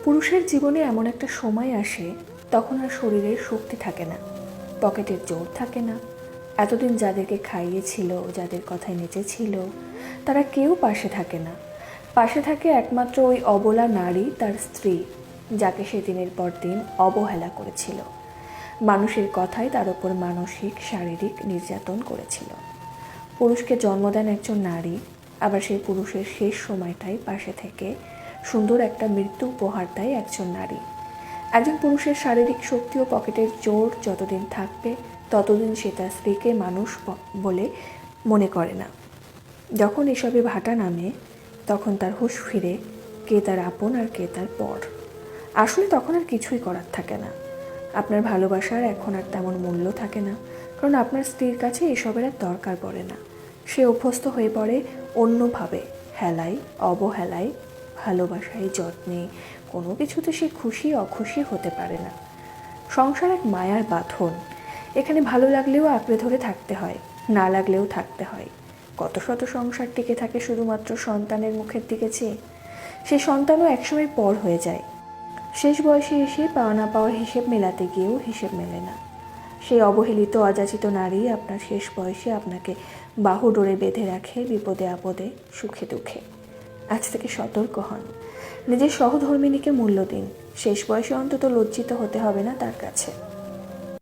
পুরুষের জীবনে এমন একটা সময় আসে তখন আর শরীরের শক্তি থাকে না, পকেটের জোর থাকে না। এতদিন যাদেরকে খাইয়েছিল, যাদের কথায় নেচেছিল, তারা কেউ পাশে থাকে না। পাশে থাকে একমাত্র ওই অবলা নারী, তার স্ত্রী, যাকে সে দিনের পর দিন অবহেলা করেছিল, মানুষের কথায় তার উপর মানসিক শারীরিক নির্যাতন করেছিল। পুরুষকে জন্ম দেন একজন নারী, আবার সেই পুরুষের শেষ সময়টাই পাশে থেকে সুন্দর একটা মৃত্যু উপহার দেয় একজন নারী। একজন পুরুষের শারীরিক শক্তি ও পকেটের জোর যতদিন থাকবে ততদিন সে তার স্ত্রীকে মানুষ বলে মনে করে না। যখন এসবে ভাটা নামে তখন তার হুঁশ ফিরে, কে তার আপন আর কে তার পর। আসলে তখন আর কিছুই করার থাকে না। আপনার ভালোবাসার এখন আর তেমন মূল্য থাকে না, কারণ আপনার স্ত্রীর কাছে এসবের আর দরকার পড়ে না। সে অভ্যস্ত হয়ে পড়ে অন্যভাবে, হেলায়, অবহেলায়, ভালোবাসায়, যত্নে। কোনো কিছুতে সে খুশি অখুশি হতে পারে না। সংসার এক মায়ার বাঁধন। এখানে ভালো লাগলেও আঁকড়ে ধরে থাকতে হয়, না লাগলেও থাকতে হয়। কত শত সংসার টিকে থাকে শুধুমাত্র সন্তানের মুখের দিকে চেয়ে। সে সন্তানও একসময় পর হয়ে যায়। শেষ বয়সে এসে পাওয়া না পাওয়ার হিসেব মেলাতে গিয়েও হিসেব মেলে না। সেই অবহেলিত অযাচিত নারী আপনার শেষ বয়সে আপনাকে বাহু ডোরে বেঁধে রাখে, বিপদে আপদে, সুখে দুঃখে। আজ থেকে সতর্ক হন, নিজের সহধর্মিণীকে মূল্য দিন। শেষ বয়সে অন্তত লজ্জিত হতে হবে না তার কাছে।